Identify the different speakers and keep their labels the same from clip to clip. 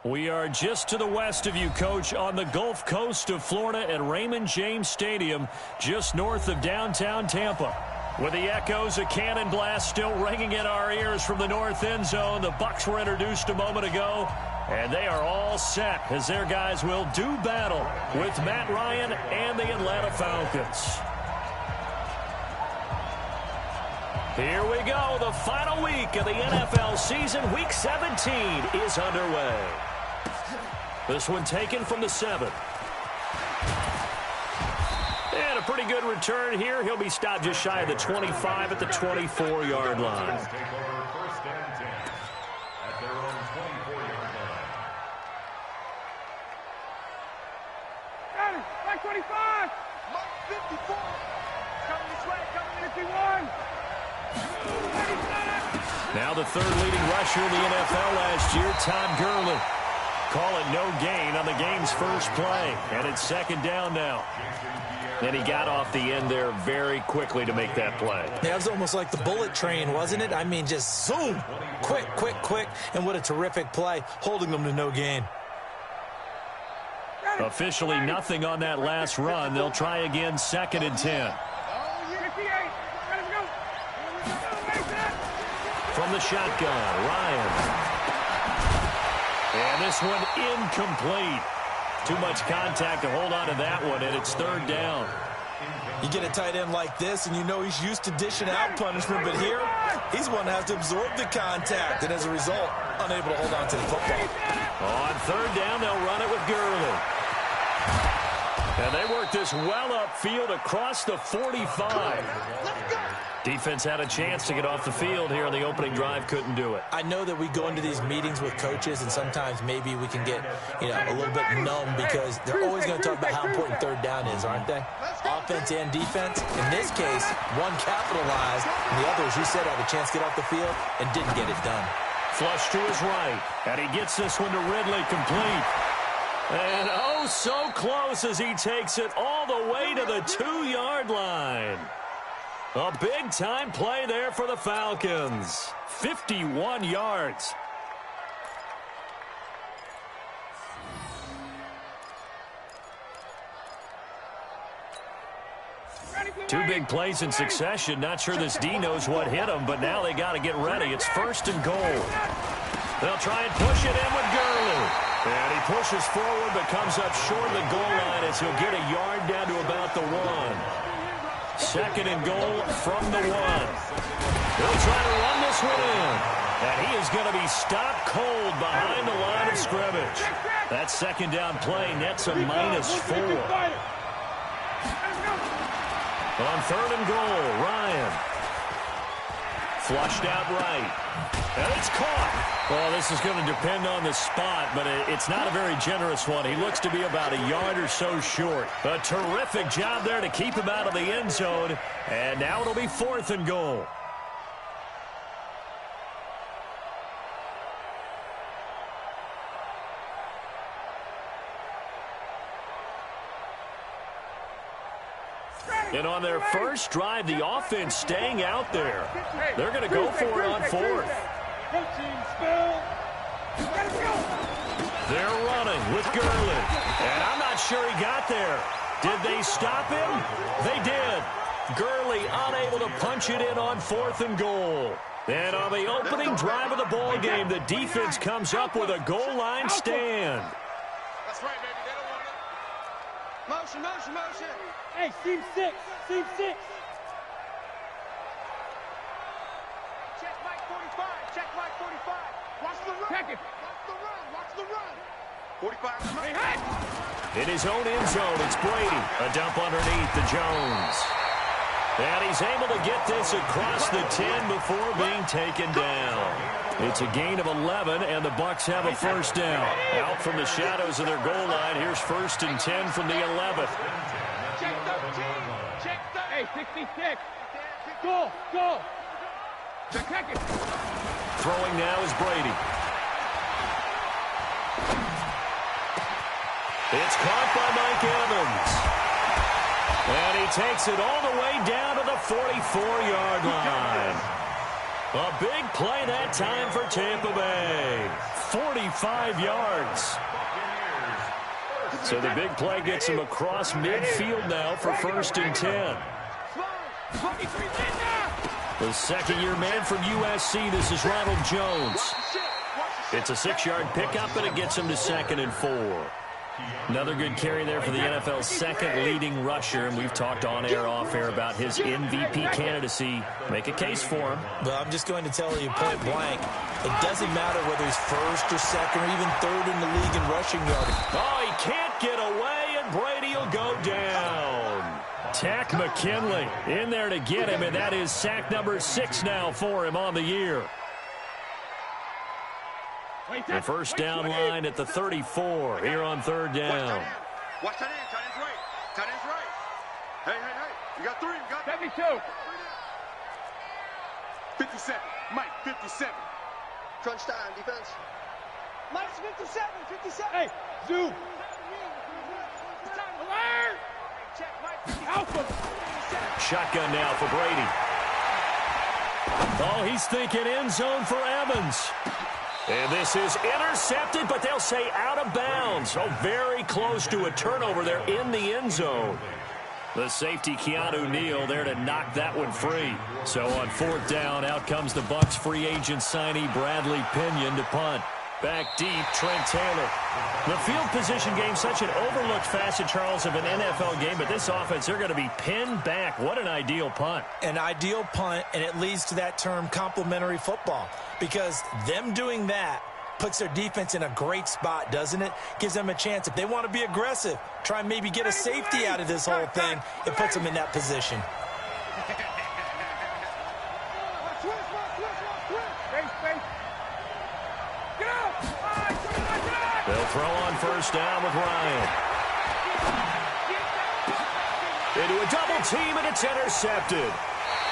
Speaker 1: We are just to the west of you, Coach, on the Gulf Coast of Florida at Raymond James Stadium, just north of downtown Tampa. With the echoes of cannon blast still ringing in our ears from the north end zone, the Bucs were introduced a moment ago, and they are all set as their guys will do battle with Matt Ryan and the Atlanta Falcons. Here we go. The final week of the NFL season. Week 17 is underway. This one taken from the 7. And a pretty good return here. He'll be stopped just shy of the 25 at the 24-yard line.
Speaker 2: Got it. Back 25. Mark 54. Coming this way. Coming 51.
Speaker 1: Now the third leading rusher in the NFL last year, Todd Gurley. Call it no gain on the game's first play. And it's second down now. And he got off the end there very quickly to make that play.
Speaker 3: Yeah, it was almost like the bullet train, wasn't it? I mean, just zoom. Quick, quick, quick. And what a terrific play, holding them to no gain.
Speaker 1: Officially nothing on that last run. They'll try again, 2nd and 10. From the shotgun, Ryan. And this one incomplete. Too much contact to hold on to that one, and it's 3rd down.
Speaker 3: You get a tight end like this, and you know he's used to dishing out punishment, but here, he's one that has to absorb the contact, and as a result, unable to hold on to the football.
Speaker 1: On 3rd down, they'll run it with Gurley. And they work this well upfield across the 45. Defense had a chance to get off the field here in the opening drive, couldn't do it.
Speaker 3: I know that we go into these meetings with coaches, and sometimes maybe we can get, a little bit numb because they're always going to talk about how important 3rd down is, aren't they? Offense and defense. In this case, one capitalized, and the other, as you said, had a chance to get off the field and didn't get it done.
Speaker 1: Flush to his right, and he gets this one to Ridley, complete. And oh, so close as he takes it all the way to the 2-yard line. A big-time play there for the Falcons. 51 yards. Two big plays in succession. Not sure this D knows what hit him, but now they got to get ready. It's 1st and goal. They'll try and push it in with Gurley. And he pushes forward but comes up short of the goal line as he'll get a yard down to about the 1. 2nd and goal from the 1. He'll try to run this one in. And he is going to be stopped cold behind the line of scrimmage. That 2nd down play nets a -4. On 3rd and goal, Ryan. Flushed out right. And it's caught. Well, this is going to depend on the spot, but it's not a very generous one. He looks to be about a yard or so short. A terrific job there to keep him out of the end zone. And now it'll be 4th and goal. And on their first drive, the offense staying out there. They're going to go for it on 4th. They're running with Gurley. And I'm not sure he got there. Did they stop him? They did. Gurley unable to punch it in on 4th and goal. And on the opening drive of the ball game, the defense comes up with a goal line stand.
Speaker 2: That's right, baby. They don't want it. Motion, motion, motion.
Speaker 4: Hey, team 6. Team 6.
Speaker 2: Check Mike 45. Check Mike 45. Watch the run.
Speaker 4: Check it.
Speaker 2: Watch the run. Watch the run. 45.
Speaker 4: Hey, hey.
Speaker 1: In his own end zone, it's Brady. A dump underneath to Jones. And he's able to get this across the 10 before being taken down. It's a gain of 11, and the Bucs have a 1st down. Out from the shadows of their goal line, here's 1st and 10 from the 11th.
Speaker 2: Check 13. Check 13.
Speaker 4: Hey, 66. Go, go. Check it.
Speaker 1: Throwing now is Brady. It's caught by Mike Evans. And he takes it all the way down to the 44-yard line. A big play that time for Tampa Bay. 45 yards. So the big play gets him across midfield now for 1st and 10. The second-year man from USC, this is Ronald Jones. It's a 6-yard pickup, and it gets him to 2nd and 4. Another good carry there for the NFL's second leading rusher, and we've talked on air, off air about his MVP candidacy. Make a case for him.
Speaker 3: Well, I'm just going to tell you point blank, it doesn't matter whether he's 1st or 2nd or even 3rd in the league in rushing yardage.
Speaker 1: Oh, he can't get away, and Brady will go down. Tack McKinley in there to get him, and that is sack number 6 now for him on the year. The first down line at the 34 here on 3rd down.
Speaker 2: Watch that end. Tight end's right. Tight end's right. Hey. You got 3. You got
Speaker 4: 72.
Speaker 2: 57. Mike, 57.
Speaker 5: Crunch time, defense.
Speaker 2: Mike's 57. 57.
Speaker 4: Hey, Zoo. Alert!
Speaker 2: Check, Mike.
Speaker 4: Alpha.
Speaker 1: Shotgun now for Brady. Oh, he's thinking end zone for Evans. And this is intercepted, but they'll say out of bounds. Oh, very close to a turnover there in the end zone. The safety, Keanu Neal, there to knock that one free. So on 4th down, out comes the Bucs free agent signee Bradley Pinion to punt. Back deep, Trent Taylor. The field position game, such an overlooked facet, Charles, of an NFL game, but this offense, they're going to be pinned back. What an ideal punt.
Speaker 3: An ideal punt, and it leads to that term complementary football, because them doing that puts their defense in a great spot, doesn't it? Gives them a chance. If they want to be aggressive, try and maybe get a safety out of this whole thing, it puts them in that position.
Speaker 1: They'll throw on 1st down with Ryan. Into a double team, and it's intercepted.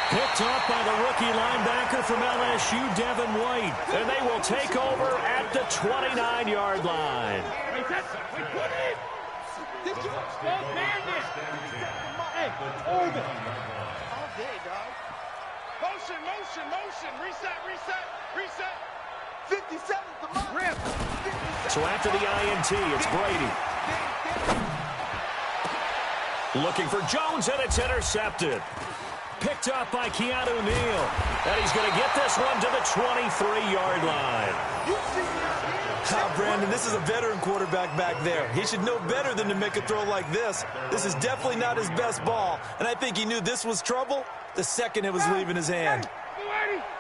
Speaker 1: Picked off by the rookie linebacker from LSU, Devin White. And they will take over at the 29-yard line.
Speaker 4: Hey, hold it.
Speaker 2: All day, dog. Motion. Reset. 57 to Mike.
Speaker 4: Rip.
Speaker 1: So after the INT, it's Brady. Looking for Jones, and it's intercepted. Picked up by Keanu Neal. And he's going to get this one to the 23-yard line.
Speaker 3: Brandon, this is a veteran quarterback back there. He should know better than to make a throw like this. This is definitely not his best ball, and I think he knew this was trouble the second it was leaving his hand.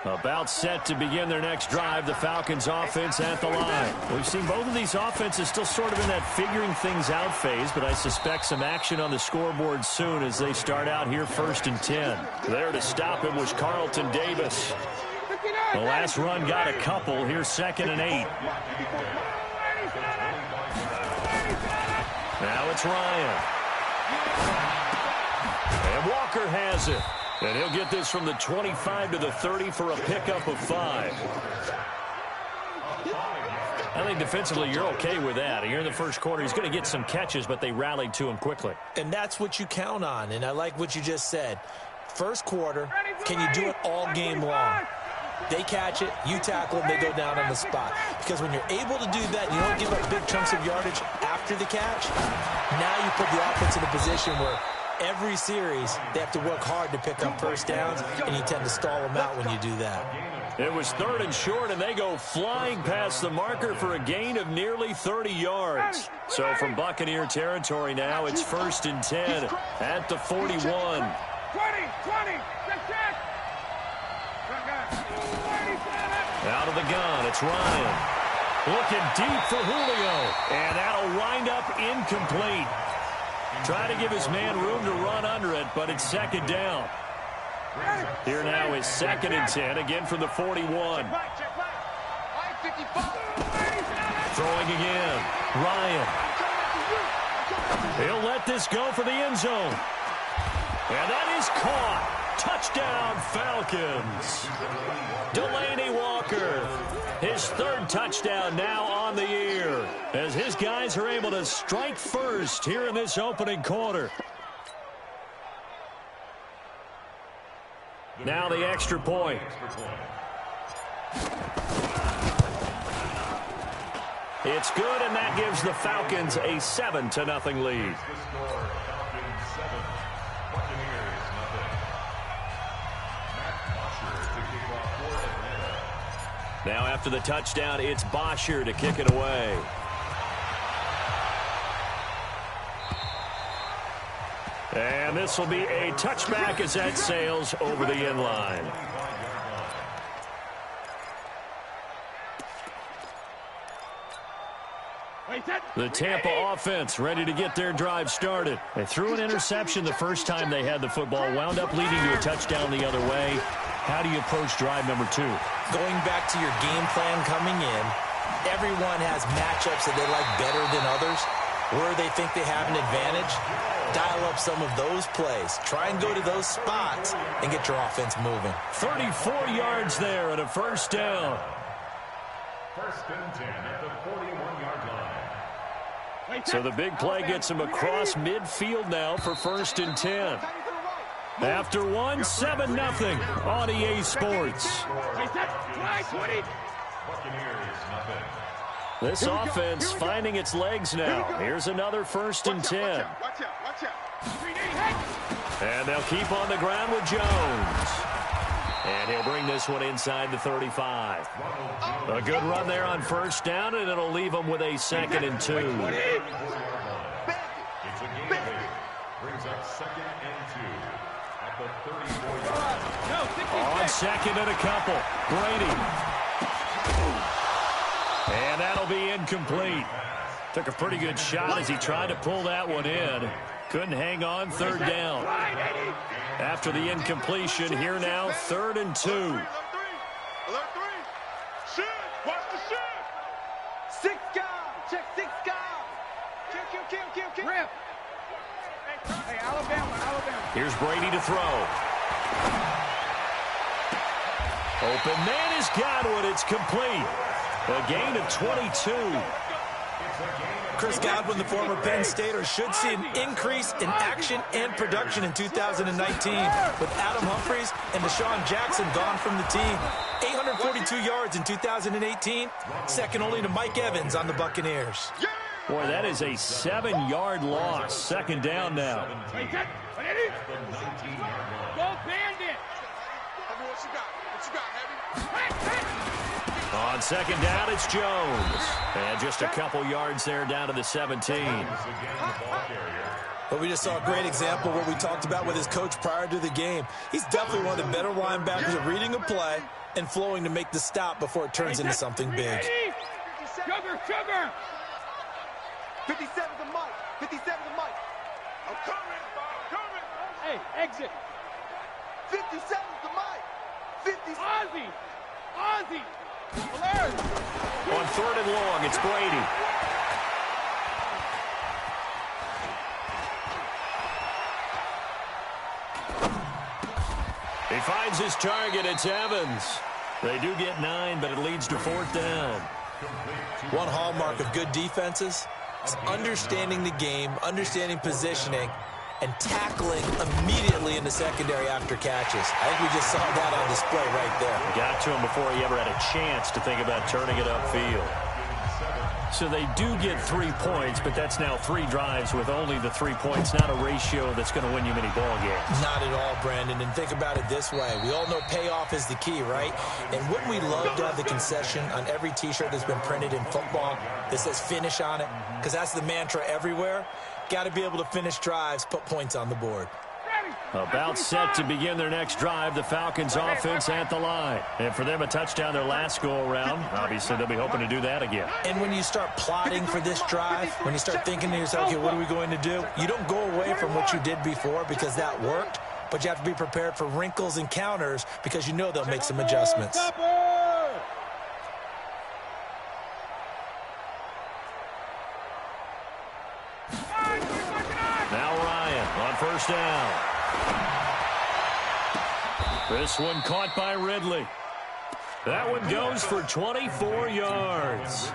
Speaker 1: About set to begin their next drive, the Falcons offense at the line. We've seen both of these offenses still sort of in that figuring things out phase, but I suspect some action on the scoreboard soon as they start out here 1st and 10. There to stop him was Carlton Davis. The last run got a couple. Here's 2nd and 8. Now it's Ryan. And Walker has it. And he'll get this from the 25 to the 30 for a pickup of 5. I think defensively you're okay with that. Here in the first quarter, he's going to get some catches, but they rallied to him quickly.
Speaker 3: And that's what you count on, and I like what you just said. First quarter, can you do it all game long? They catch it, you tackle them, they go down on the spot. Because when you're able to do that, you don't give up big chunks of yardage after the catch, now you put the offense in a position where every series, they have to work hard to pick up 1st downs, and you tend to stall them out when you do that.
Speaker 1: It was 3rd and short, and they go flying past the marker for a gain of nearly 30 yards. So from Buccaneer territory now, it's 1st and 10 at the 41.
Speaker 2: 20.
Speaker 1: Out of the gun, it's Ryan. Looking deep for Julio, and that'll wind up incomplete. Trying to give his man room to run under it, but it's 2nd down. Here now is 2nd and 10, again from the 41. Throwing again, Ryan. He'll let this go for the end zone. And that is caught. Touchdown, Falcons. Delaney Walker, his 3rd touchdown now on the year, as his guys are able to strike first here in this opening quarter. Now the extra point. It's good, and that gives the Falcons a 7-0 lead. Now after the touchdown, it's Bosher to kick it away. And this will be a touchback as that sails over the end line. The Tampa offense ready to get their drive started. They threw an interception the first time they had the football, wound up leading to a touchdown the other way. How do you approach drive number 2?
Speaker 3: Going back to your game plan coming in, everyone has matchups that they like better than others. Where they think they have an advantage, dial up some of those plays. Try and go to those spots and get your offense moving.
Speaker 1: 34 yards there and a first down.
Speaker 6: First and 10 at the 41-yard line.
Speaker 1: So the big play gets him across midfield now for first and 10. After one, 7-0 on EA Sports. This offense finding its legs now. Here's another first and 10. And they'll keep on the ground with Jones. And he'll bring this one inside the 35. A good run there on first down, and it'll leave them with a 2nd and 2.
Speaker 6: It's a game brings up 2nd and 2 at the 34-yard line.
Speaker 1: On 2nd and a couple, Brady. And that'll be incomplete. Took a pretty good shot as he tried to pull that one in. Couldn't hang on, 3rd down. After the incompletion, here now, 3rd and 2.
Speaker 2: Alert 3. Shoot. Watch the shoot. 6 guys. Check 6 guys. Kill. Rip. Hey, Alabama.
Speaker 1: Here's Brady to throw. Open man has got one. It's complete. A gain of 22.
Speaker 3: Chris Godwin, the former Penn Stater, should see an increase in action and production in 2019 with Adam Humphries and Deshaun Jackson gone from the team. 842 yards in 2018, second only to Mike Evans on the Buccaneers.
Speaker 1: Boy, that is a 7-yard loss. 2nd down now.
Speaker 2: Go Bandit. What you got, Heavy?
Speaker 1: On 2nd down, it's Jones. And just a couple yards there down to the 17.
Speaker 3: But we just saw a great example of what we talked about with his coach prior to the game. He's definitely one of the better linebackers at reading a play and flowing to make the stop before it turns into something big.
Speaker 2: Sugar. 57 to Mike. I'm coming. Hey, exit. 57 to Mike. 50. Ozzy.
Speaker 1: On 3rd and long, it's Brady. He finds his target. It's Evans. They do get 9, but it leads to 4th down.
Speaker 3: One hallmark of good defenses is understanding the game, understanding positioning, and tackling immediately in the secondary after catches. I think we just saw that on display right there.
Speaker 1: Got to him before he ever had a chance to think about turning it upfield. So they do get 3 points, but that's now 3 drives with only the 3 points, not a ratio that's going to win you many ball games.
Speaker 3: Not at all, Brandon, and think about it this way. We all know payoff is the key, right? And wouldn't we love to have the concession on every T-shirt that's been printed in football that says finish on it? Because that's the mantra everywhere. Got to be able to finish drives, put points on the board.
Speaker 1: About set to begin their next drive, the Falcons offense at the line. And for them, a touchdown their last go-around. Obviously, they'll be hoping to do that again.
Speaker 3: And when you start plotting for this drive, when you start thinking to yourself, okay, what are we going to do? You don't go away from what you did before because that worked, but you have to be prepared for wrinkles and counters because you know they'll make some adjustments.
Speaker 1: Now Ryan on first down. This one caught by Ridley. That one goes for 24 yards.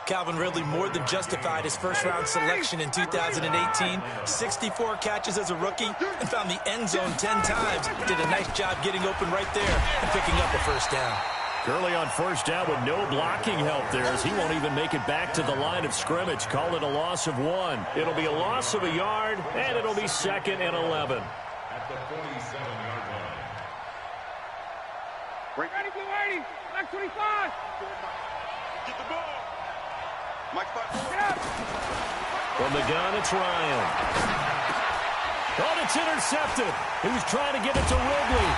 Speaker 3: Calvin Ridley more than justified his first-round selection in 2018. 64 catches as a rookie and found the end zone 10 times. Did a nice job getting open right there and picking up a first down.
Speaker 1: Gurley on first down with no blocking help there as he won't even make it back to the line of scrimmage. Call it a loss of 1. It'll be a loss of a yard, and it'll be 2nd and 11.
Speaker 6: At the 47-yard line.
Speaker 2: Ready, blue 80. Mike 25.
Speaker 5: Get the ball. Mike 5.
Speaker 2: Get up.
Speaker 1: From the gun, it's Ryan. Oh, it's intercepted. He was trying to get it to Ridley.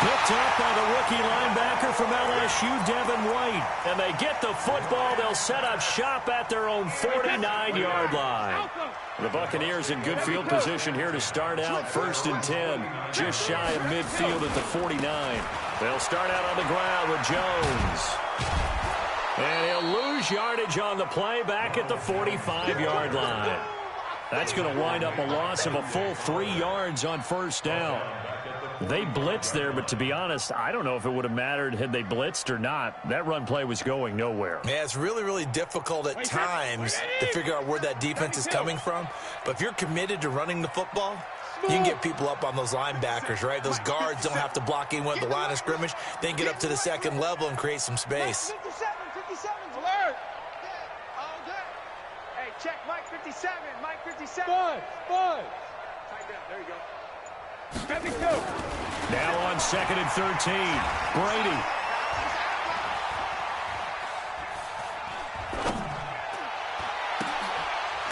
Speaker 1: Picked up by the rookie linebacker from LSU, Devin White. And they get the football. They'll set up shop at their own 49-yard line. The Buccaneers in good field position here to start out 1st and 10. Just shy of midfield at the 49. They'll start out on the ground with Jones. And he'll lose yardage on the play back at the 45-yard line. That's going to wind up a loss of a full 3 yards on first down. They blitzed there, but to be honest, I don't know if it would have mattered had they blitzed or not. That run play was going nowhere.
Speaker 3: Yeah, it's really, really difficult at times to figure out where that defense is coming from. But if you're committed to running the football, you can get people up on those linebackers, right? Those guards don't have to block anyone at the line of scrimmage. They can get up to the 2nd level and create some space.
Speaker 2: 57, alert. Hey, check Mike 57, Mike 57.
Speaker 4: Five.
Speaker 2: Tighten up, there you go. 72.
Speaker 1: Now on 2nd and 13, Brady.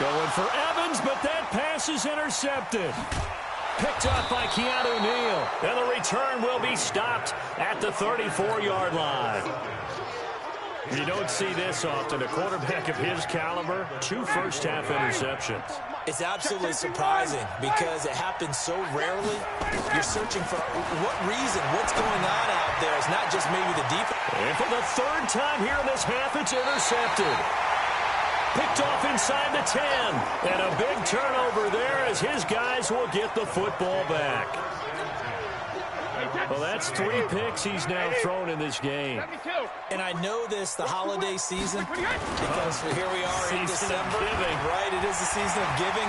Speaker 1: Going for Evans, but that pass is intercepted. Picked up by Keanu Neal. And the return will be stopped at the 34-yard line. You don't see this often. A quarterback of his caliber, 2 first-half interceptions.
Speaker 3: It's absolutely surprising because it happens so rarely. You're searching for what reason, what's going on out there. It's not just maybe the defense.
Speaker 1: And for the 3rd time here in this half, it's intercepted. Picked off inside the 10. And a big turnover there as his guys will get the football back. Well, that's 3 picks he's now thrown in this game.
Speaker 3: And I know this, the holiday season, because here we are in December. Right, it is the season of giving.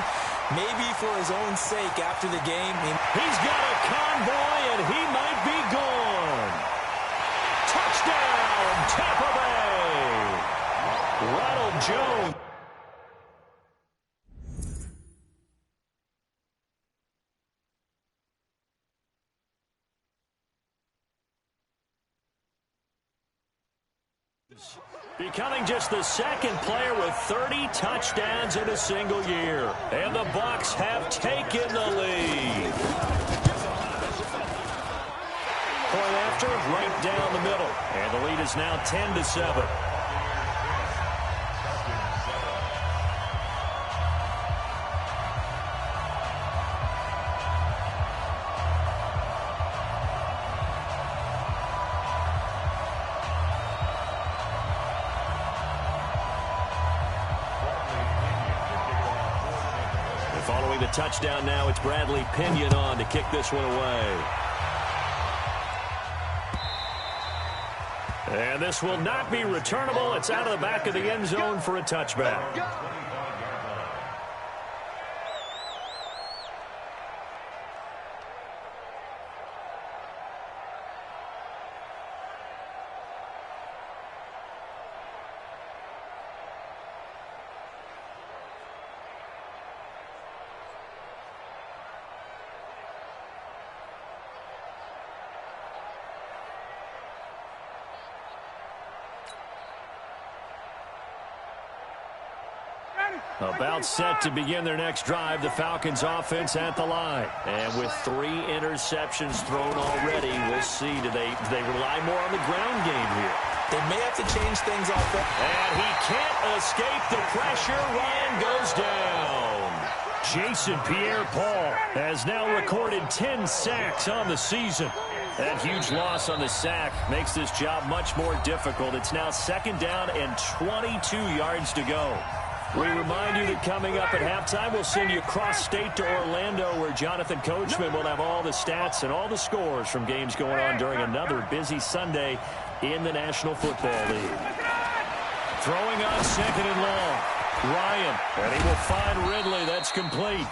Speaker 3: Maybe for his own sake after the game.
Speaker 1: He's got a convoy, and he might be gone. Touchdown, Tampa Bay. Ronald Jones. Becoming just the 2nd player with 30 touchdowns in a single year. And the Bucs have taken the lead. Point after, right down the middle. And the lead is now 10-7. Following the touchdown now, it's Bradley Pinion on to kick this one away. And this will not be returnable. It's out of the back of the end zone for a touchback. About set to begin their next drive, the Falcons offense at the line. And with 3 interceptions thrown already, we'll see. Do they rely more on the ground game here?
Speaker 3: They may have to change things off.
Speaker 1: And he can't escape the pressure. Ryan goes down. Jason Pierre-Paul has now recorded 10 sacks on the season. That huge loss on the sack makes this job much more difficult. It's now 2nd down and 22 yards to go. We remind you that coming up at halftime, we'll send you cross-state to Orlando, where Jonathan Coachman will have all the stats and all the scores from games going on during another busy Sunday in the National Football League. Throwing on 2nd and long. Ryan, and he will find Ridley. That's complete.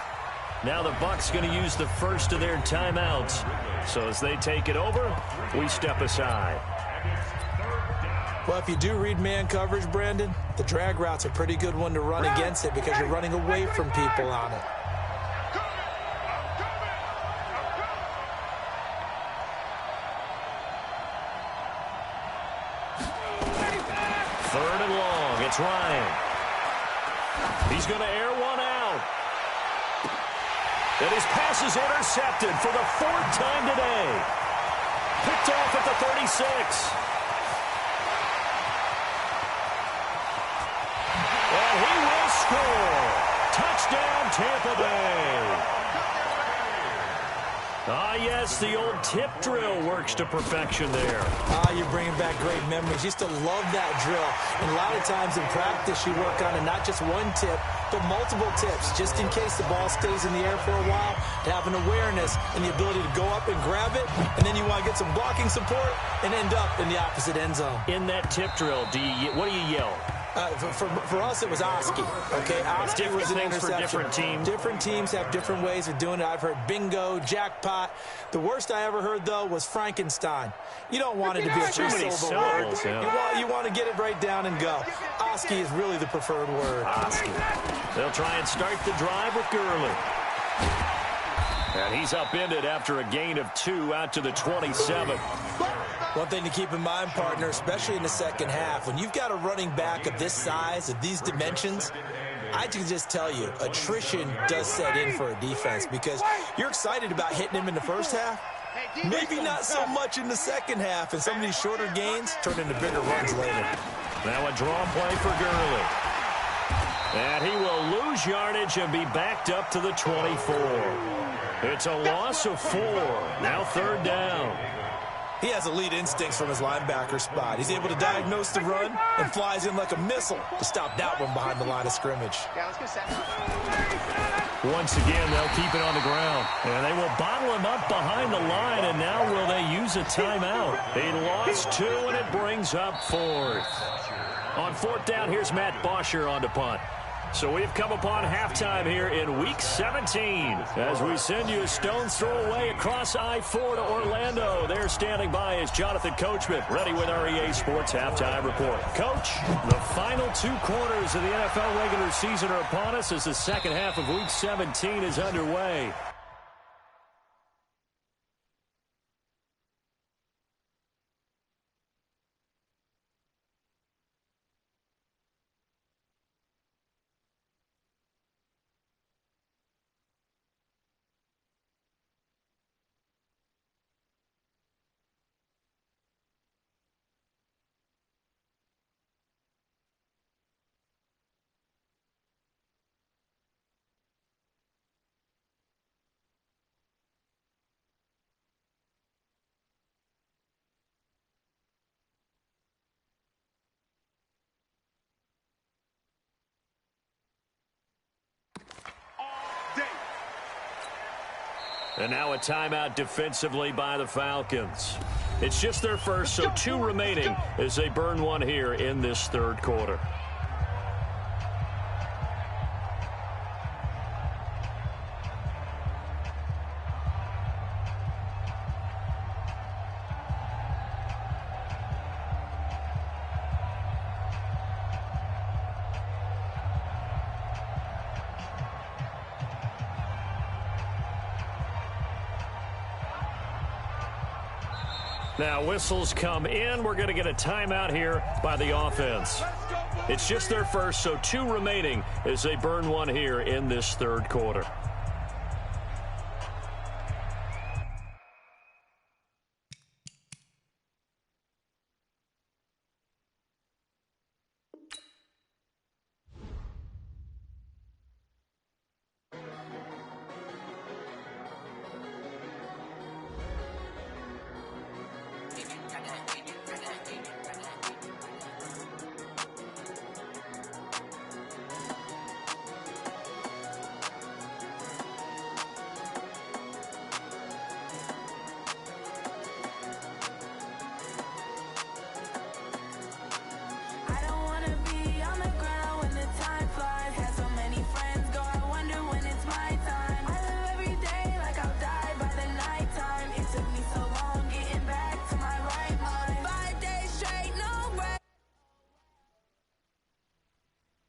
Speaker 1: Now the Bucs going to use the first of their timeouts. So as they take it over, we step aside.
Speaker 3: Well, if you do read man coverage, Brandon, the drag route's a pretty good one to run against it because you're running away from people on it.
Speaker 1: Third and long. It's Ryan. He's going to air one out. And his pass is intercepted for the 4th time today. Picked off at the 36. And he will score. Touchdown, Tampa Bay. Ah, yes, the old tip drill works to perfection there.
Speaker 3: Ah, you're bringing back great memories. Used to love that drill. And a lot of times in practice, you work on it, not just one tip, but multiple tips, just in case the ball stays in the air for a while, to have an awareness and the ability to go up and grab it, and then you want to get some blocking support and end up in the opposite end zone.
Speaker 1: In that tip drill, what do you yell?
Speaker 3: For us, it was Oski. Okay, Oski was an interception.
Speaker 1: For different teams.
Speaker 3: Different teams have different ways of doing it. I've heard bingo, jackpot. The worst I ever heard, though, was Frankenstein. You don't want it to be a three-syllable word.
Speaker 1: Yeah.
Speaker 3: You want to get it right down and go. Oski is really the preferred word.
Speaker 1: Oski. They'll try and start the drive with Gurley. And he's upended after a gain of 2 out to the 27.
Speaker 3: One thing to keep in mind, partner, especially in the second half, when you've got a running back of this size, of these dimensions, I can just tell you, attrition does set in for a defense because you're excited about hitting him in the first half. Maybe not so much in the second half, and some of these shorter gains turn into bigger runs later.
Speaker 1: Now a draw play for Gurley. And he will lose yardage and be backed up to the 24. It's a loss of 4. Now 3rd down.
Speaker 3: He has elite instincts from his linebacker spot. He's able to diagnose the run and flies in like a missile to stop that one behind the line of scrimmage.
Speaker 1: Once again, they'll keep it on the ground. And they will bottle him up behind the line, and now will they use a timeout? He lost 2, and it brings up 4th. On 4th down, here's Matt Bosher on to punt. So we've come upon halftime here in Week 17 as we send you a stone's throw away across I-4 to Orlando. There standing by is Jonathan Coachman, ready with our EA Sports Halftime Report. Coach, the final 2 quarters of the NFL regular season are upon us as the second half of Week 17 is underway. And now a timeout defensively by the Falcons. It's just their first, so 2 remaining as they burn one here in this 3rd quarter. Now whistles come in. We're going to get a timeout here by the offense. It's just their first, so 2 remaining as they burn one here in this 3rd quarter.